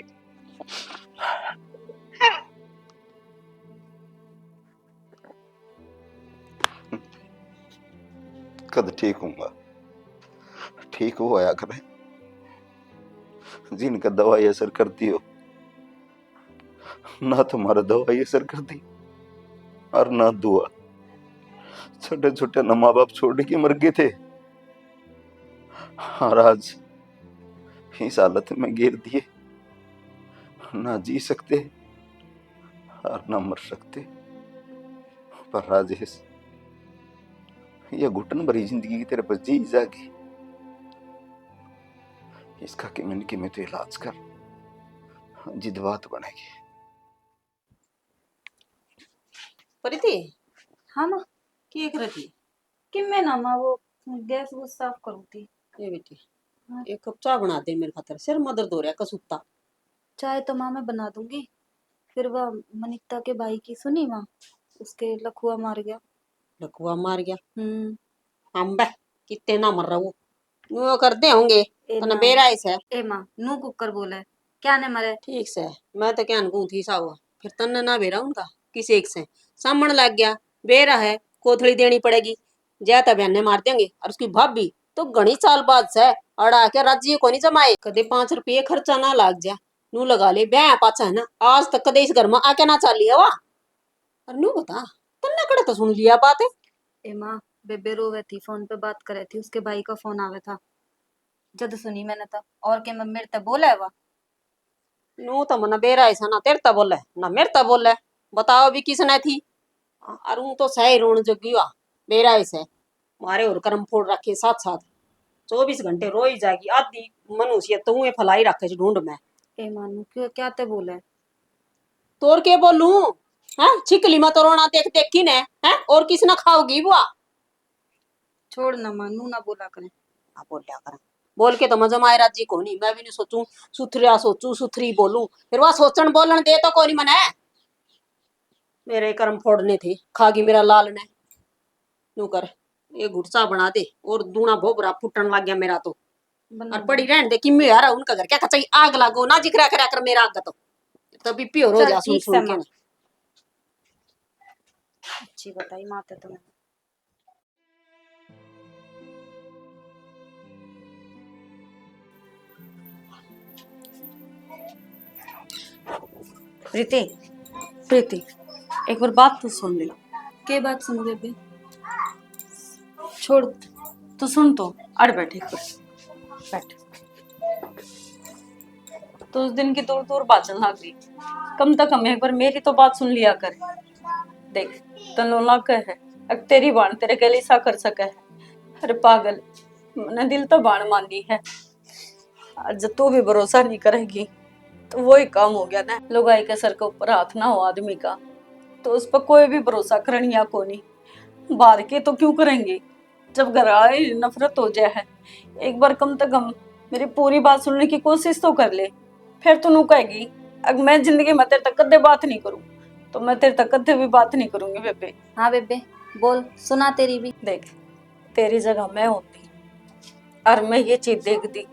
कद ठीक हूँगा, ठीक हो आया करे। जिनका दवाई असर करती हो ना तुम्हारा दवाई असर करती और ना दुआ। छोटे छोटे ना माँ बाप छोड़ के मर गए थे और आज इस हालत में गिर दिए, ना जी सकते और ना मर सकते। पर राजेश ये घुटन भरी जिंदगी की तेरे पर जी जागी, इसका कि में तो इलाज कर, जिद बात बनेगी। प्रीति हाँ माँ, की कर रही कि मैं ना माँ वो गैस वो साफ करूँ थी। ये बेटी? हाँ। एक कप चाय बना दे मेरे खातर, सिर में दर्द हो रहा है कसुत्ता। चाय तो माँ मैं बना दूंगी, फिर वह मनिता के भाई की सुनी माँ, उसके लखुआ मार गया। लकुआ मार गया? हम्म। हम बे कितने ना मर रहा वो वो करते होंगे ए तो ना माँ, बेरा ऐसा है। ए माँ नू कुकर बोला है क्या ने मरे। ठीक से मैं तो क्या कहूँ थी सा हुआ, फिर तन्ने ना बेरा उनका किसी एक से सामने लग गया। बेरा है कोथड़ी देनी पड़ेगी, ज्यादा बहन ने मार देंगे। और उसकी भाभी तो घनी साल बाद से अड़ा के राज्य को नहीं जमाए, कदे 5 रुपये खर्चा ना लाग जा नू लगा ले ब्याह पाचा है ना। आज तक कदे इस घर में आके ना चाल लिया वा। और नू बता तन्ने कड़े तो सुन लिया बात है। ए माँ बेबे रोवे थी, फोन पे बात करे थी, उसके भाई का फोन आवे था, जद सुनी मैंने तो। और के मैं मेरे ते बोला है वह। नू तो मना बेरा ऐसा ना तेरे ता बोले ना मेरे ता बोले, बताओ भी किसने थी। और ऊं तो सही रोन जोगी हुआ बेरा ऐसे मारे और कर्म फोड़ रखे साथ साथ 24 घंटे रोई जाएगी। आधी मनुष्य तो ऊं फलाई रखे ढूंढ में। ए माँ नू क्यों क्या ते बोले है? तोर के बोलूं हैं, छिकली में तो रोना देख देख की ने हैं, और किस ना खाओगी बुआ। छोड़ ना माँ, नू ना बोला करे। आ बोलिया कर, बोल के तो मजा माए राजी को नहीं। मैं भी नहीं सोचूं सुथरिया सोचूं सुथरी बोलूं, फिर वह सोचन बोलन दे तो कोनी मने। मेरे कर्म फोड़ने थे, खागी मेरा लाल ने। नू कर, ये गुड़सा बना दे और दूना भोबरा फुटन लग गया मेरा तो। और पड़ी रहने दे कि मैं यार उनका घर क्या कचाई आग लागो ना जिक्र करा कर मेरा आग तो तभी प्योर हो चल जा सुन ठीक सुन है के माँ। ना। अच्छी बताई माते तुम्हें। प्रीति, प्रीति, एक बार बात तो सुन ले। के बात सुनो बेबे? छोड़, तो सुन तो। अड़ बैठ एक बार, बैठ। तो उस दिन की दूर दूर बात चल लग गई। कम से कम एक बार मेरी तो बात सुन लिया कर। देख, तनु लाग है, अब तेरी बाण तेरे गले सा कर सके है। अरे पागल, मैंने दिल तो बाण मानी है। आज तू भी भरोसा नहीं करेगी तो वही काम हो गया ना। लुगाई के सर के ऊपर हाथ ना हो आदमी का तो उस पर कोई भी भरोसा करनी या को नहीं। बाहर के तो क्यों करेंगे जब घर आए नफरत हो जाए है। एक बार कम से कम मेरी पूरी बात सुनने की कोशिश तो कर ले। फिर तू नू कहेगी अगर मैं जिंदगी में तेरे तक कदे बात नहीं करूं तो मैं तेरे तक कदे भी बात नहीं करूंगी बेबे। हाँ बेबे बोल, सुना तेरी भी। देख, तेरी जगह मैं होती और मैं ये चीज देखती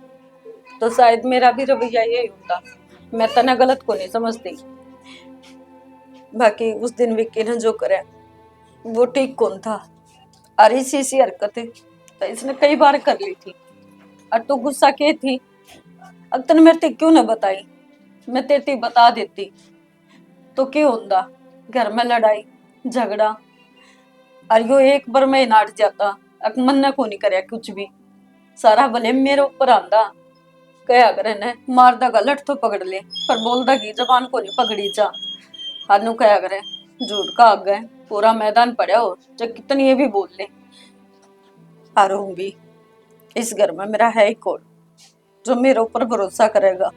तो शायद मेरा भी रवैया यही होता। मैं तना गलत को नहीं समझती। बाकी उस दिन विक्की ने जो करे वो ठीक कौन था। और इसी हरकत तो इसने कई बार कर ली थी। और तू गुस्सा के थी, अब तने मेरे ते क्यों ना बताई। मैं तेरे ते बता देती तो क्या होता। घर में लड़ाई झगड़ा और यो एक बार मैं नाट जाता। अब मन ने को नहीं करया कुछ भी, सारा भले मेरे ऊपर आंदा। कया करे ने मारदा गलत तो पकड़ ले पर बोलदा की जबान को नहीं पकड़ी जा। हानू कया करे झूठ का आग है पूरा मैदान पड़ा हो जब कितनी ये भी बोल ले। हारूं भी इस घर में मेरा है ही कौन जो मेरे ऊपर भरोसा करेगा,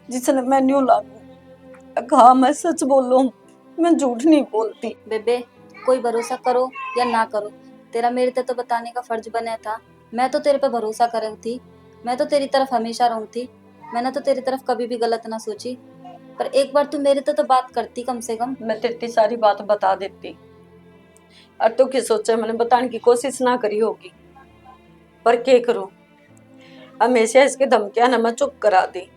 जिसने मैं न्यू लागू। हाँ मैं सच बोलूं, मैं झूठ नहीं बोलती। बेबे कोई भरोसा करो या ना करो, तेरा मेरे ते तो बताने का फर्ज बना था। मैं तो तेरे पे भरोसा कर रही थी, मैं तो तेरी तरफ हमेशा रहूं थी। मैंने तो तेरी तरफ कभी भी गलत ना सोची। पर एक बार तू मेरे ते तो बात करती कम से कम। मैं तेरी सारी बात बता देती और तू क्या सोचे मैंने बताने की कोशिश ना करी होगी। पर क्या करूं, हमेशा इसके धमकियां न मैं चुप करा दी।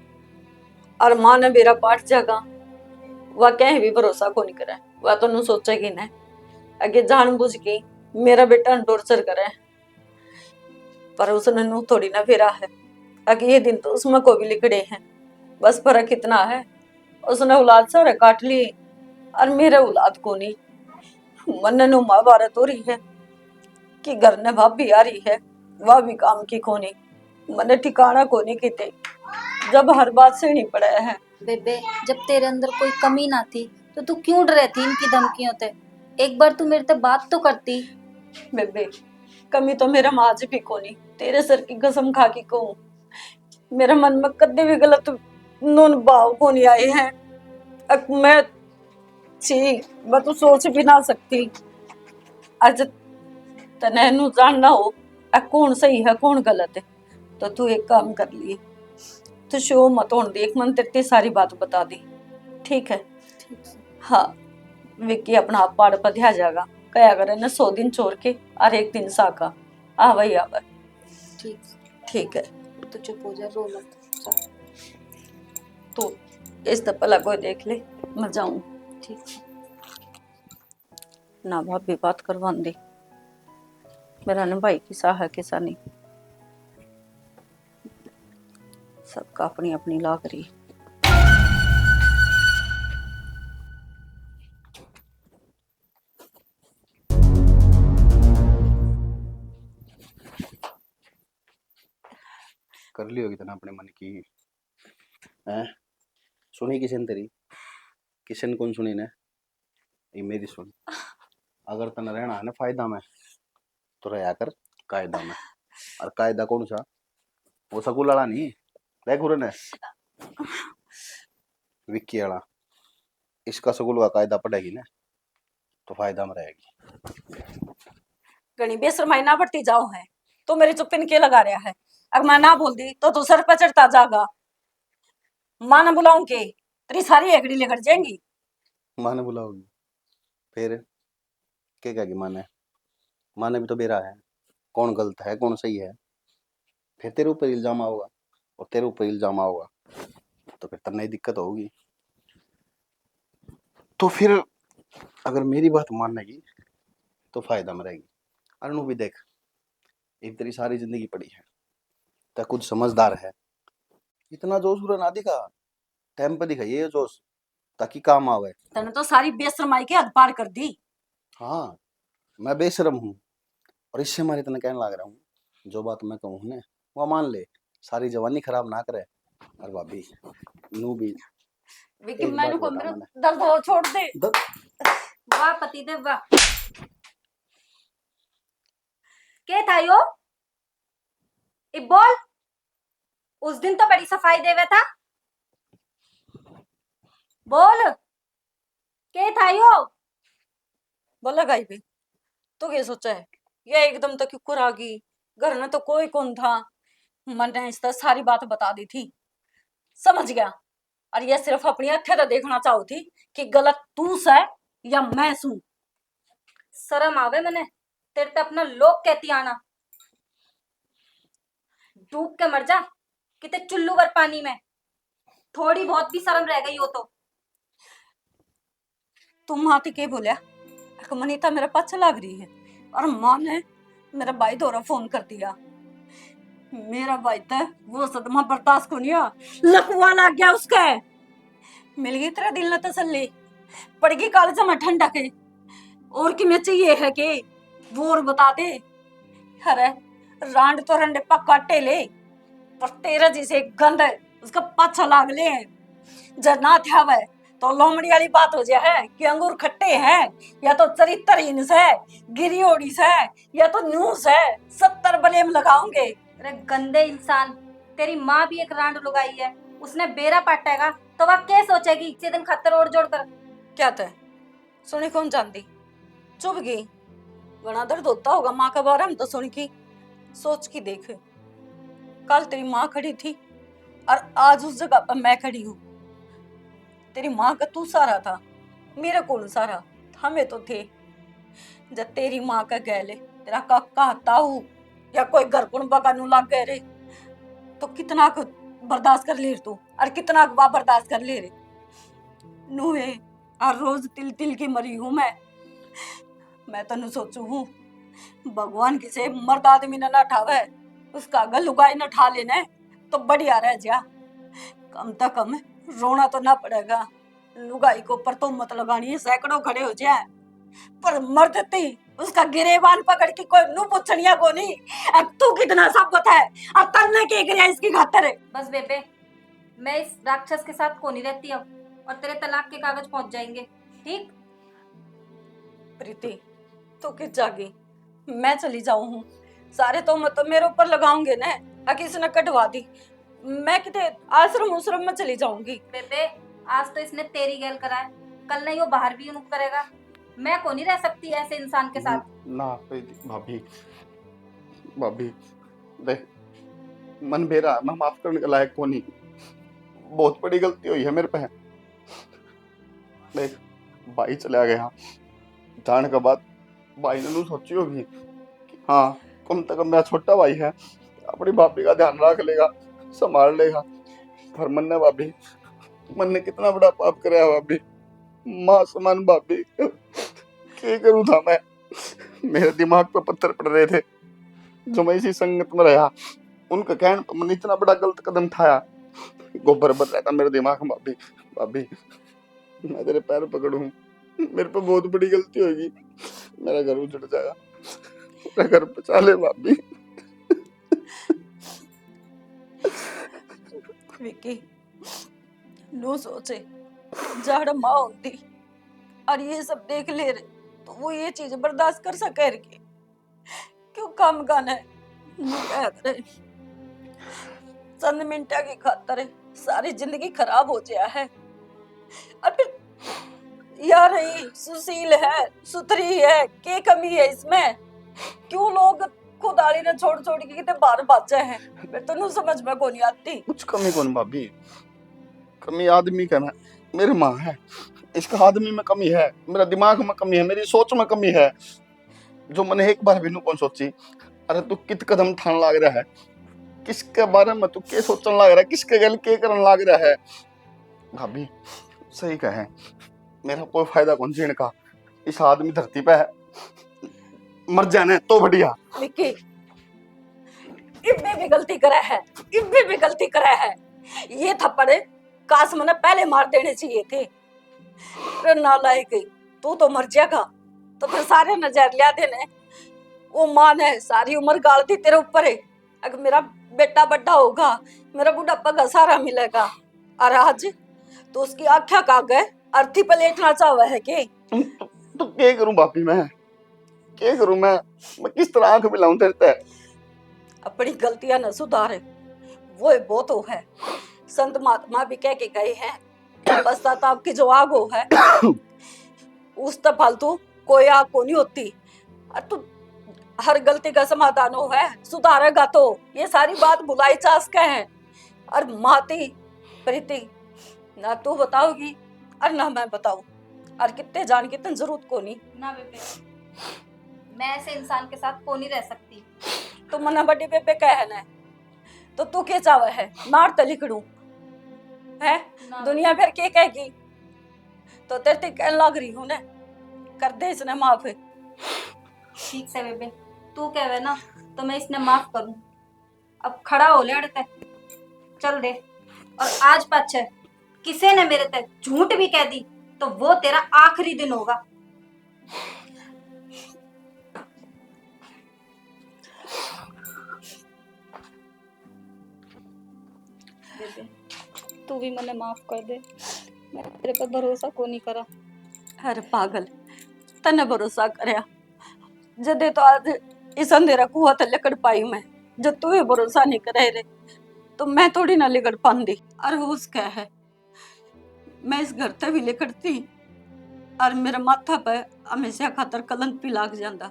और माँ ने मेरा पाठ जागा वह कहीं भी भरोसा को नहीं करे। वह तो नू सोचेगी न आगे जानबूझ के मेरा बेटा टॉर्चर करे। पर उसने नू थोड़ी ना फेरा है। आगे ये दिन तो उसमें को भी लिखड़े हैं। बस फर्क इतना है उसने औलाद सारे काट ली और मेरे औलाद को नहीं। मन नु महाभारत हो रही है कि घर ने भाभी आ रही है वह भी काम की कोनी। मन ठिकाना कोनी किते जब हर बात से नहीं पड़ा है। बेबे जब तेरे अंदर कोई कमी ना थी तो तू क्यों डरे थी इनकी धमकियों ते? एक बार तू मेरे से बात तो करती। बेबे कमी तो मेरा माज भी कोनी, तेरे सर की कसम खा के कहूं मेरे मन में कदे भी गलत नून भाव को नहीं आए हैं। अब मैं मैं तो सोच भी ना सकती। आज तने नु जानना हो कौन सही है कौन गलत है तो तू एक काम कर लिए, तो शो मत होने देख मन तेरे सारी बात बता दी ठीक है। हाँ विक्की अपना आप पहाड़ पर ध्या जाएगा कया करे न 100 दिन छोड़ के और एक दिन साका आवा ही आवा। ठीक ठीक है तो चुप हो जा, रो मत। चल, तो इस दफा कोई देख ले मैं जाऊं। ठीक ना भाभी बात करवा दे मेरा न भाई किसा है किसा नहीं, सबका अपनी अपनी लाग रही। कर ली होगी तना अपने मन की है। सुनी किसन तेरी, किसन कौन सुनी ने, ये मेरी सुन। अगर तना रहना है ना फायदा में तो रहा कर कायदा में। और कायदा कौन सा, वो सकूल वाला नहीं देख उरे ने विक्की वाला। इसका सकूल का कायदा पड़ेगी ना तो फायदा में रहेगी। गणी बेशरमाई ना बढ़ती जाओ है तो मेरे चुप्पन के लगा रहा है। अगर मैं ना बोल दी तो तू सर पर चढ़ता जागा। मां ने बुलाऊं के तेरी सारी एकड़ी लेकर जाएंगी। माँ ने बुलाओगी फिर क्या कहेगी माँ ने भी तो बेरा है, कौन गलत है कौन सही है। फिर तेरे ऊपर इल्जाम आओगा और तेरे ऊपर इल्जाम आओगा तो फिर तब नई दिक्कत होगी। तो फिर अगर मेरी बात मानेगी तो फायदा में रहेगी। अनु भी देख, एक तेरी सारी जिंदगी पड़ी है, तै कुछ समझदार है, इतना जोश पूरा ना दिखा, टाइम पे दिखाइए ये जोश ताकि काम आवे। तने तो सारी बेशरमाई के हद पार कर दी। हाँ, मैं बेशरम हूँ और इससे हमारे इतना कहने लग रहा हूँ, जो बात मैं कहूँ ना वो मान ले, सारी जवानी खराब ना करे। और भाभी नू भी विकी एक मैंने बात को बता मेरा मैंने दर्द हो छोड़ दे। वाह पतिदेव वाह। के था यो? ए बोल, उस दिन तो बड़ी सफाई देवे था, बोल के था यो? बोला गाई भी तो ये सोचा है ये एकदम तो क्यों आ गई, घर में तो कोई कौन था। मैंने इस तरह सारी बात बता दी थी, समझ गया। और ये सिर्फ अपनी अक्खें तो देखना चाहो थी कि गलत तू है या मैं सू। शर्म आवे मने, तेरे तो अपना लोग कहती आना। डूब के मर जा किते चुल्लू भर पानी में, थोड़ी बहुत भी शर्म रह गई हो तो। तुम हाथी के बोलिया मनीता मेरे पास लग रही है और माँ ने मेरा भाई दौरा फोन कर दिया। मेरा भाई तो वो सदमा बर्दाश्त को नहीं हुआ, लकवा लग गया उसके। मिल गई तेरा दिल न तसल्ली, पड़गी कालजा में ठंडक है। और कि मैं चाहिए है कि वो और बता दे। अरे रांड तो रंडे पक्का टेले, पर तेरा जैसे गंद उसका पाछा लाग ले जब ना था वह तो लोमड़ी वाली बात हो जाए है कि अंगूर खट्टे हैं या तो चरित्रहीन से, गिरी ओड़ी से या तो न्यूस है, 70 ब्लेम लगाओगे। अरे गंदे इंसान, तेरी माँ भी एक रांड लुगाई है, उसने बेरा पाटेगा तो वह क्या सोचेगी इसी दिन खतर और जोड़ कर। क्या था सुनी कौन जानती, चुप गई। बड़ा दर्द होता होगा माँ का बारे में तो सुन की। सोच की देख, कल तेरी माँ खड़ी थी और आज उस जगह पर मैं खड़ी हूँ। तेरी माँ का तू सारा था, मेरा कौन सारा, हमें तो थे। जब तेरी माँ का गैले तेरा काका ताऊ या कोई घर कुण बगानू लग गए रे तो कितना कुछ बर्दाश्त कर ले रे तू, और कितना अगवा बर्दाश्त कर ले रे नू है। और रोज तिल तिल की मरी हूँ मैं तनु सोचू हूँ भगवान किसे मर्द आदमी ने न ठावे, उसका अगर लुगाई न ठा लेने तो बढ़िया रह जा। कम तो कम रोना तो ना पड़ेगा, लुगाई को ऊपर तो मत लगानी है, सैकड़ों खड़े हो जाए पर मर्द थी उसका गिरेबान पकड़ के कोई नू पूछनिया को नहीं। अब तू कितना साबत है और तरने के गिरिया इसकी खातर है। बस बेबे, मैं इस राक्षस के साथ को नहीं रहती अब, और तेरे तलाक के कागज पहुंच जाएंगे, ठीक? प्रीति तू किस जागी, मैं चली जाऊं हूँ, सारे तो मत मेरे ऊपर लगाओगे ना, किसी ने कटवा दी, मैं किते आश्रम उश्रम में चली जाऊंगी। बेबे आज तो इसने तेरी गैल करा है, कल नहीं वो बाहर भी उन्हें करेगा। मैं को नहीं रह सकती ऐसे इंसान के साथ। ना भाभी, भाभी देख, मन बेरा मैं माफ करने के लायक को नहीं, बहुत बड़ी गलती हुई है मेरे पे। देख भाई चला गया, जाने के बाद भाई ने सोची होगी कि हाँ कम से कम मेरा छोटा भाई है, अपनी भाभी का ध्यान रख लेगा, संभाल लेगा। पर मन ने भाभी, मन ने कितना बड़ा पाप कराया भाभी, माँ समान भाभी, क्या करूँ था मैं। मेरे दिमाग पे पत्थर पड़ रहे थे, जो मैं इसी संगत में रहा, उनका कहने पर मैंने इतना बड़ा गलत कदम उठाया, गोबर बन रहा था मेरे दिमाग में। भाभी भाभी मैं तेरे पैर पकड़ूं, मेरे पे बहुत बड़ी गलती होगी, मेरा घर उजड़ जाएगा, मेरा घर बचा ले भाभी। विकी नो सोचे जाड़ माँ होती और ये सब देख ले रहे तो वो ये चीज बर्दाश्त कर सके रे के क्यों काम गाना है चंद मिनटा की खातर सारी जिंदगी खराब हो गया है। और फिर यार ये सुशील है, सुथरी है, क्या कमी है इसमें, क्यों लोग खुदाली ने छोड़ छोड़ के कितने बार बाजे हैं, मैं तो नहीं समझ में को नहीं आती। कुछ कमी कौन भाभी, कमी आदमी का ना, मेरी माँ है, इसका आदमी में कमी है, मेरा दिमाग में कमी है, मेरी सोच में कमी है, जो मैंने एक बार भी नहीं कौन सोची। अरे तू कित कदम ठान लाग रहा है, किसके बारे में तू के सोचने लग रहा है, किसके गल के करने लग रहा है। भाभी सही कहे, मेरा कोई फायदा कौन जीने का, इस आदमी धरती पे है, मर जाने तो बढ़िया। विक्की, इब्बे भी गलती करे है, इब्बे भी गलती करे है। ये थप्पड़ काश मैंने पहले मार देने चाहिए थे। अरे नालायक, तू तो मर जाएगा तो फिर सारे नजर लिया देने। वो माँ ने सारी उम्र गाल दी तेरे ऊपर है। अगर मेरा बेटा बड्डा होगा, मेरा बुढ़ापा का सहारा मिलेगा, और आज तो उसकी आख्या का गए अर्थी पे लेटना चाहे है के। तो क्या करूं भाभी, मैं क्या करूं, मैं किस तरह आंख मिलाऊं तेरे ते। अपनी गलतियां न सुधारे वो बहुत हो है। संत महात्मा भी कह के गए हैं, पश्चाताप की जो आग हो है उस तक फालतू कोई आग को नहीं होती। और तू हर गलती का समाधान हो है, सुधारेगा तो ये सारी बात बुलाई चास के है। और माती प्रीति ना तू बताओगी और ना मैं बताऊं, और कितने जान की जरूरत को नहीं। ना बेबे, मैं ऐसे इंसान के साथ को नहीं रह सकती। तो मना बड़ी बेबे कह ना, तो तू क्या चाहे है मार तलिकड़ू है, दुनिया भर के कहेगी तो तेरे ते कहने लग रही हूं ना, कर दे इसने माफ। ठीक से बेबे, तू कहवे ना तो मैं इसने माफ करूं। अब खड़ा हो ले अड़ते, चल दे। और आज पाछे किसी ने मेरे ते झूठ भी कह दी तो वो तेरा आखिरी दिन होगा। बेबे तू भी मने माफ कर दे, मैं तेरे पर भरोसा को नहीं करा। अरे पागल, तने भरोसा करया जदे तो आज इस अंधेरा कुआ ते लिकड़ पाई मैं। जब तू ही भरोसा नहीं करे रे तो मैं थोड़ी ना लिकड़ पांदी। अरे उसका है मैं इस घर ते भी लिकड़ती, और मेरे माथा पे हमेशा खातर कलंक भी लाग जांदा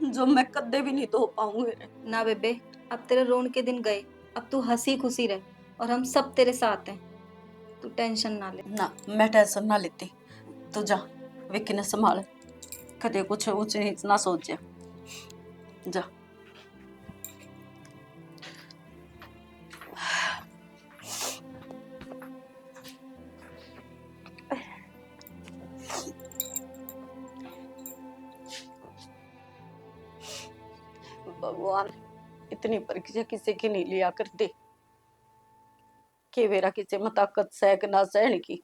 जो मैं कदे भी नहीं धो पाऊंगी रे। ना बेबे, अब तेरे रोन के दिन गए, अब तू हंसी खुशी रह और हम सब तेरे साथ हैं। तू टेंशन ना ले। ना मैं टेंशन ना लेती, तू जा विक्की ने संभाल, कदे कुछ ऊंच नीच ना सोचे। जा भगवान, इतनी परीक्षा किसी की नहीं लिया करती कि मेरा किसी में ताकत सहक ना सहन की।